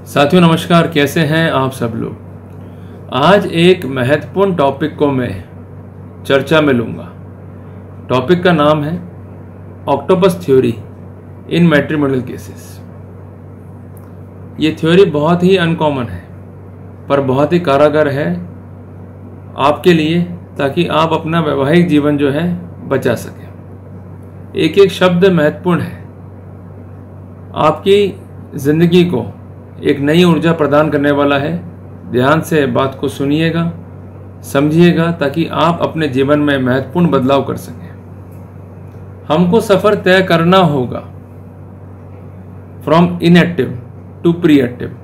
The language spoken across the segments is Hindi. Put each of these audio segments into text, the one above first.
साथियों नमस्कार, कैसे हैं आप सब लोग। आज एक महत्वपूर्ण टॉपिक को मैं चर्चा में लूँगा। टॉपिक का नाम है ऑक्टोपस थ्योरी इन मैट्रिमोनियल केसेस। ये थ्योरी बहुत ही अनकॉमन है पर बहुत ही कारगर है आपके लिए, ताकि आप अपना वैवाहिक जीवन जो है बचा सकें। एक एक शब्द महत्वपूर्ण है, आपकी ज़िंदगी को एक नई ऊर्जा प्रदान करने वाला है। ध्यान से बात को सुनिएगा, समझिएगा, ताकि आप अपने जीवन में महत्वपूर्ण बदलाव कर सकें। हमको सफ़र तय करना होगा from inactive to pre active,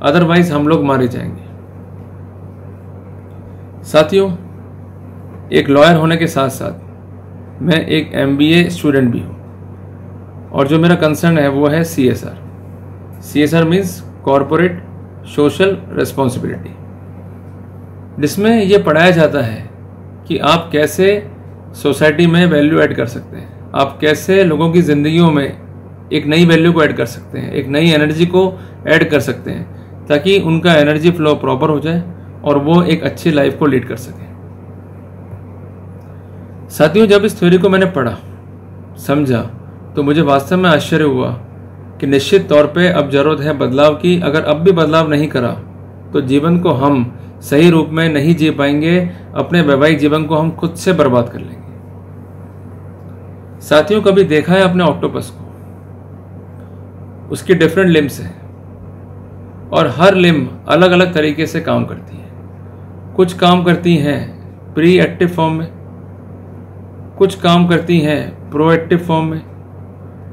otherwise हम लोग मारे जाएंगे। साथियों, एक लॉयर होने के साथ साथ मैं एक MBA स्टूडेंट भी हूँ, और जो मेरा कंसर्न है वो है CSR। CSR means corporate social responsibility, जिसमें ये पढ़ाया जाता है कि आप कैसे सोसाइटी में वैल्यू ऐड कर सकते हैं, आप कैसे लोगों की ज़िंदगियों में एक नई वैल्यू को ऐड कर सकते हैं, एक नई एनर्जी को ऐड कर सकते हैं, ताकि उनका एनर्जी फ्लो प्रॉपर हो जाए और वो एक अच्छी लाइफ को लीड कर सकें। साथियों, जब इस थ्योरी को मैंने पढ़ा, समझा, तो मुझे वास्तव में आश्चर्य हुआ कि निश्चित तौर पे अब ज़रूरत है बदलाव की। अगर अब भी बदलाव नहीं करा तो जीवन को हम सही रूप में नहीं जी पाएंगे, अपने वैवाहिक जीवन को हम खुद से बर्बाद कर लेंगे। साथियों, कभी देखा है आपने ऑक्टोपस को? उसकी डिफरेंट लिम्स हैं और हर लिम्ब अलग अलग तरीके से काम करती है। कुछ काम करती हैं प्री एक्टिव फॉर्म में, कुछ काम करती हैं प्रोएक्टिव फॉर्म में,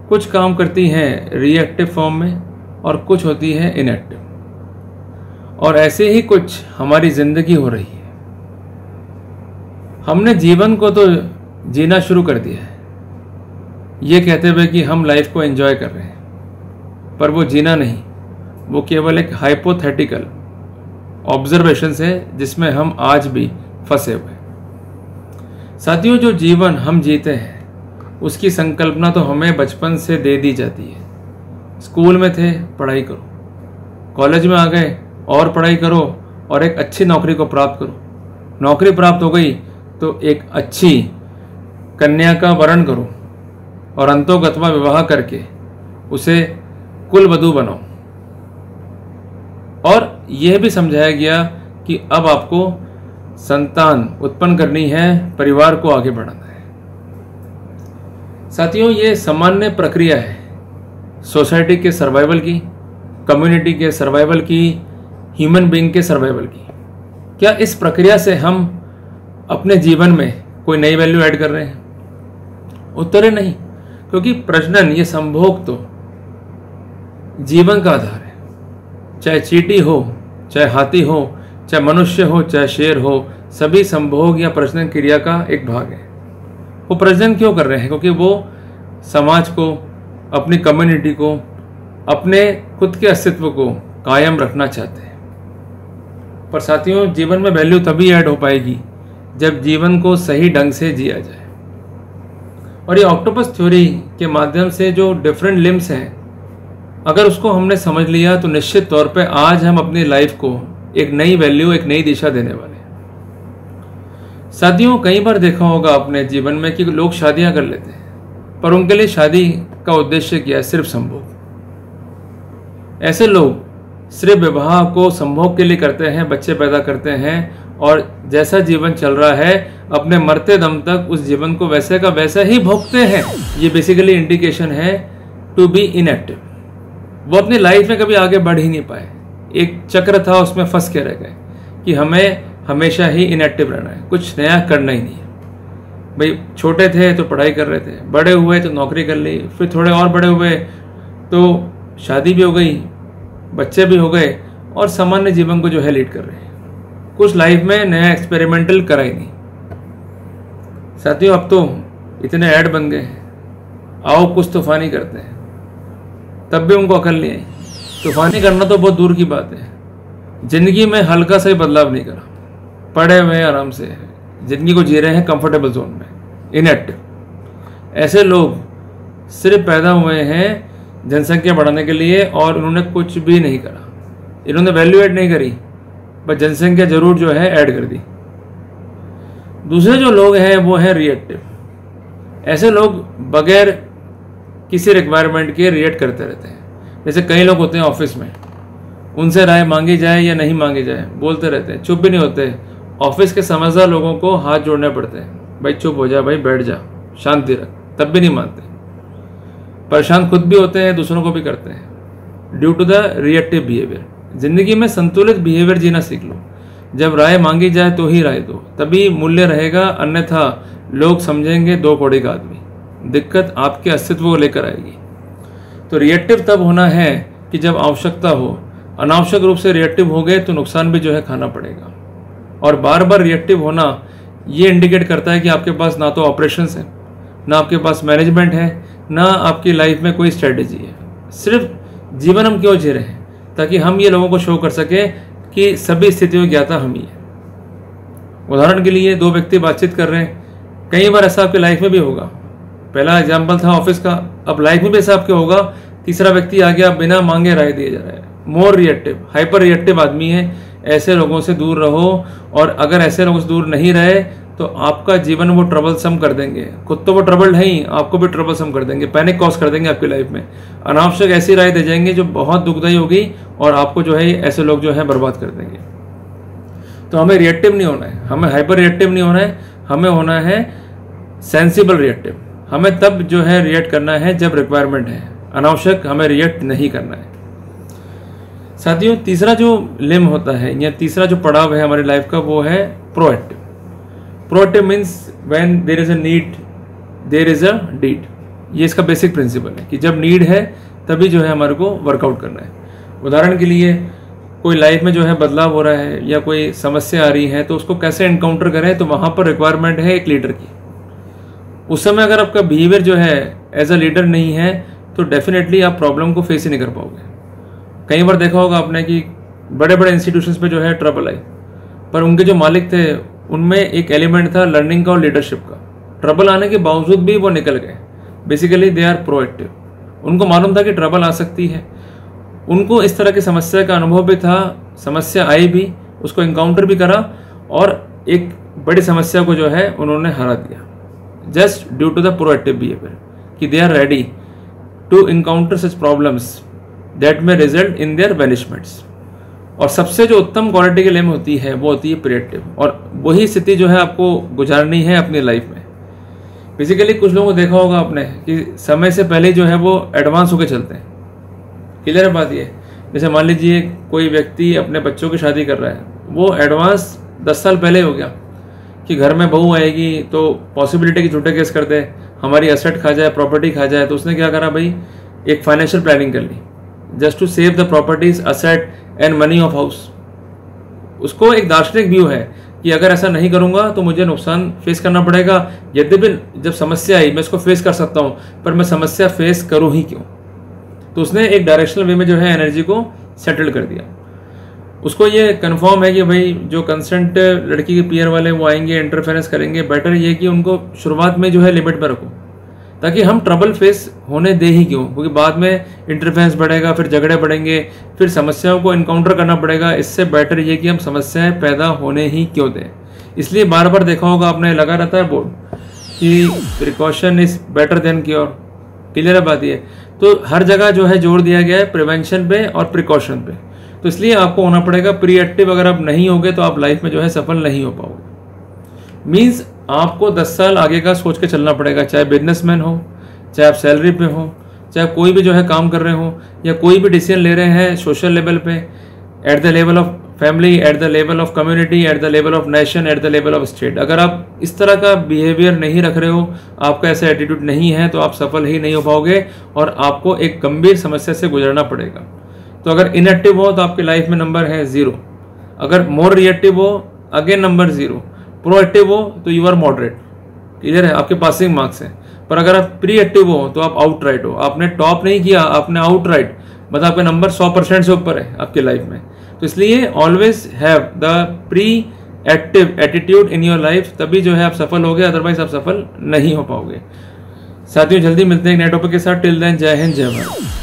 कुछ काम करती हैं रिएक्टिव फॉर्म में, और कुछ होती है इनएक्टिव। और ऐसे ही कुछ हमारी जिंदगी हो रही है। हमने जीवन को तो जीना शुरू कर दिया है, ये कहते हुए कि हम लाइफ को एंजॉय कर रहे हैं, पर वो जीना नहीं, वो केवल एक हाइपोथेटिकल ऑब्जर्वेशन है जिसमें हम आज भी फंसे हुए हैं। साथियों, जो जीवन हम जीते हैं उसकी संकल्पना तो हमें बचपन से दे दी जाती है। स्कूल में थे, पढ़ाई करो, कॉलेज में आ गए और पढ़ाई करो और एक अच्छी नौकरी को प्राप्त करो। नौकरी प्राप्त हो गई तो एक अच्छी कन्या का वरण करो और अंतोगत्वा विवाह करके उसे कुलवधू बनाओ। और यह भी समझाया गया कि अब आपको संतान उत्पन्न करनी है, परिवार को आगे बढ़ाना है। साथियों, ये सामान्य प्रक्रिया है सोसाइटी के सर्वाइवल की, कम्युनिटी के सर्वाइवल की, ह्यूमन बीइंग के सर्वाइवल की। क्या इस प्रक्रिया से हम अपने जीवन में कोई नई वैल्यू ऐड कर रहे हैं? उत्तर है नहीं, क्योंकि प्रजनन, ये संभोग तो जीवन का आधार है। चाहे चींटी हो, चाहे हाथी हो, चाहे मनुष्य हो, चाहे शेर हो, सभी संभोग या प्रजनन क्रिया का एक भाग है। वो प्रजनन क्यों कर रहे हैं? क्योंकि वो समाज को, अपनी कम्युनिटी को, अपने खुद के अस्तित्व को कायम रखना चाहते हैं। पर साथियों, जीवन में वैल्यू तभी ऐड हो पाएगी जब जीवन को सही ढंग से जिया जाए। और ये ऑक्टोपस थ्योरी के माध्यम से जो डिफरेंट लिम्स हैं, अगर उसको हमने समझ लिया तो निश्चित तौर पे आज हम अपनी लाइफ को एक नई वैल्यू, एक नई दिशा देने वाले हैं। साथियों, कई बार देखा होगा अपने जीवन में कि लोग शादियां कर लेते हैं, पर उनके लिए शादी का उद्देश्य क्या है? सिर्फ संभोग। ऐसे लोग सिर्फ विवाह को संभोग के लिए करते हैं, बच्चे पैदा करते हैं, और जैसा जीवन चल रहा है अपने मरते दम तक उस जीवन को वैसे का वैसा ही भोगते हैं। ये बेसिकली इंडिकेशन है टू बी इनएक्टिव। वो अपनी लाइफ में कभी आगे बढ़ ही नहीं पाए, एक चक्र था उसमें फंस के रह गए कि हमें हमेशा ही इनएक्टिव रहना है, कुछ नया करना ही नहीं है। भाई, छोटे थे तो पढ़ाई कर रहे थे, बड़े हुए तो नौकरी कर ली, फिर थोड़े और बड़े हुए तो शादी भी हो गई, बच्चे भी हो गए, और सामान्य जीवन को जो है लीड कर रहे हैं। कुछ लाइफ में नया एक्सपेरिमेंटल करा ही नहीं। साथियों, अब तो इतने ऐड बन गए हैं, आओ कुछ तूफानी करते हैं, तब भी उनको अकल नहीं आई। तूफानी करना तो बहुत दूर की बात है, जिंदगी में हल्का सा ही बदलाव नहीं करा, पड़े हुए आराम से जिंदगी को जी रहे हैं कंफर्टेबल जोन में, इनएक्टिव। ऐसे लोग सिर्फ पैदा हुए हैं जनसंख्या बढ़ाने के लिए और उन्होंने कुछ भी नहीं करा। इन्होंने वैल्यू ऐड नहीं करी, बस जनसंख्या जरूर जो है ऐड कर दी। दूसरे जो लोग हैं वो हैं रिएक्टिव। ऐसे लोग बगैर किसी रिक्वायरमेंट के रिएक्ट करते रहते हैं। जैसे कई लोग होते हैं ऑफिस में, उनसे राय मांगी जाए या नहीं मांगी जाए बोलते रहते हैं, चुप भी नहीं होते। ऑफिस के समझदार लोगों को हाथ जोड़ने पड़ते हैं, भाई चुप हो जा, भाई बैठ जा, शांति रख, तब भी नहीं मानते। परेशान खुद भी होते हैं, दूसरों को भी करते हैं, due to the reactive behaviour. जिंदगी में संतुलित बिहेवियर जीना सीख लो। जब राय मांगी जाए तो ही राय दो, तभी मूल्य रहेगा, अन्यथा लोग समझेंगे दो कौड़ी का आदमी। दिक्कत आपके अस्तित्व को लेकर आएगी। तो रिएक्टिव तब होना है कि जब आवश्यकता हो। अनावश्यक रूप से रिएक्टिव हो गए तो नुकसान भी जो है खाना पड़ेगा। और बार बार रिएक्टिव होना ये इंडिकेट करता है कि आपके पास ना तो ऑपरेशंस है, ना आपके पास मैनेजमेंट है, ना आपकी लाइफ में कोई स्ट्रेटेजी है। सिर्फ जीवन हम क्यों जी रहे हैं? ताकि हम ये लोगों को शो कर सके कि सभी स्थितियों की ज्ञाता हम ही है। उदाहरण के लिए दो व्यक्ति बातचीत कर रहे हैं, कई बार ऐसा आपकी लाइफ में भी होगा। पहला एग्जाम्पल था ऑफिस का, अब लाइफ में भी ऐसा आपके होगा। तीसरा व्यक्ति आ गया, बिना मांगे राय दिए जा रहा है। मोर रिएक्टिव, हाइपर रिएक्टिव आदमी है। ऐसे लोगों से दूर रहो, और अगर ऐसे लोगों से दूर नहीं रहे तो आपका जीवन वो ट्रबलसम कर देंगे। खुद तो वो ट्रबल्ड है ही, आपको भी ट्रबलसम कर देंगे, पैनिक कॉज कर देंगे आपकी लाइफ में। अनावश्यक ऐसी राय दे जाएंगे जो बहुत दुखदायी होगी, और आपको जो है ऐसे लोग जो है बर्बाद कर देंगे। तो हमें रिएक्टिव नहीं होना है, हमें हाइपर रिएक्टिव नहीं होना है, हमें होना है सेंसिबल रिएक्टिव। हमें तब जो है रिएक्ट करना है जब रिक्वायरमेंट है, अनावश्यक हमें रिएक्ट नहीं करना है। साथियों, तीसरा जो लिम होता है या तीसरा जो पड़ाव है हमारी लाइफ का, वो है proactive. Proactive means when there is a need there is a deed. ये इसका बेसिक प्रिंसिपल है कि जब नीड है तभी जो है हमारे को वर्कआउट करना है। उदाहरण के लिए कोई लाइफ में जो है बदलाव हो रहा है या कोई समस्या आ रही है, तो उसको कैसे एनकाउंटर करें, तो वहां पर रिक्वायरमेंट है एक लीडर की। उस समय अगर आपका बिहेवियर जो है एज अ लीडर नहीं है तो डेफिनेटली आप प्रॉब्लम को फेस ही नहीं कर पाओगे। कई बार देखा होगा आपने कि बड़े बड़े इंस्टीट्यूशंस पे जो है ट्रबल आई, पर उनके जो मालिक थे उनमें एक एलिमेंट था लर्निंग का और लीडरशिप का। ट्रबल आने के बावजूद भी वो निकल गए। Basically they are proactive. उनको मालूम था कि ट्रबल आ सकती है, उनको इस तरह की समस्या का अनुभव भी था, समस्या आई भी, उसको इनकाउंटर भी करा, और एक बड़ी समस्या को जो है उन्होंने हरा दिया, just due to the proactive behaviour कि they are ready to encounter such problems that में रिजल्ट इन देयर वैनिशमेंट्स। और सबसे जो उत्तम क्वालिटी की लिम होती है वो होती है प्रिएक्टिव, और वही स्थिति जो है आपको गुजारनी है अपनी लाइफ में। बेसिकली कुछ लोगों को देखा होगा आपने कि समय से पहले जो है वो एडवांस होकर चलते हैं। क्लियर है बात ये? जैसे मान लीजिए कोई व्यक्ति अपने बच्चों की शादी कर रहा है, वो एडवांस 10 साल पहले हो गया कि घर में बहू आएगी तो पॉसिबिलिटी की झूठे केस कर दे, हमारी एसेट खा जाए, प्रॉपर्टी खा जाए। तो उसने क्या करा भाई, एक फाइनेंशियल प्लानिंग कर ली just to save the properties, asset and money of house. उसको एक दार्शनिक व्यू है कि अगर ऐसा नहीं करूंगा तो मुझे नुकसान फेस करना पड़ेगा। यद्यपि जब समस्या आई मैं इसको फेस कर सकता हूं, पर मैं समस्या फेस करूं ही क्यों? तो उसने एक डायरेक्शनल वे में जो है एनर्जी को सेटल कर दिया। उसको ये कंफर्म है कि भाई जो कंसेंट लड़की के पीयर वाले वो आएंगे, इंटरफेरेंस करेंगे, बेटर ये कि उनको शुरुआत में जो है लिमिट में रखो, ताकि हम ट्रबल फेस होने दे ही क्यों, क्योंकि बाद में इंटरफेरेंस बढ़ेगा, फिर झगड़े बढ़ेंगे, फिर समस्याओं को इनकाउंटर करना पड़ेगा। इससे बेटर ये कि हम समस्याएं पैदा होने ही क्यों दें। इसलिए बार बार देखा होगा आपने, लगा रहता है बोर्ड कि precaution is better than cure. Clear है बात ये? तो हर जगह जो है जोर दिया गया है प्रिवेंशन पे और प्रिकॉशन पे। तो इसलिए आपको होना पड़ेगा प्रीएक्टिव। अगर आप नहीं होगे तो आप लाइफ में जो है सफल नहीं हो पाओगे। मीन्स आपको 10 साल आगे का सोच के चलना पड़ेगा, चाहे बिजनेसमैन हो, चाहे आप सैलरी पे हो, चाहे कोई भी जो है काम कर रहे हो, या कोई भी डिसीजन ले रहे हैं सोशल लेवल पे, at the level of family, at the level of community, at the level of nation, at the level of state. अगर आप इस तरह का बिहेवियर नहीं रख रहे हो, आपका ऐसा एटीट्यूड नहीं है, तो आप सफल ही नहीं हो पाओगे और आपको एक गंभीर समस्या से गुजरना पड़ेगा। तो अगर इनएक्टिव हो तो आपकी लाइफ में नंबर है 0, अगर मोर रिएक्टिव हो अगेन नंबर 0, प्रोएक्टिव हो तो यू आर मॉडरेट। क्लियर है? आपके पासिंग मार्क्स हैं। पर अगर आप प्री एक्टिव हो तो आप आउट राइट हो, आपने टॉप नहीं किया, आपने आउट राइट, मतलब आपका नंबर 100% से ऊपर है आपके लाइफ में। तो इसलिए always have the pre active attitude in your life, तभी जो है आप सफल होगे, अदरवाइज आप सफल नहीं हो पाओगे। साथियों, जल्दी मिलते हैं एक नए टॉपिक के साथ। टिल देन, जय हिंद, जय भारत।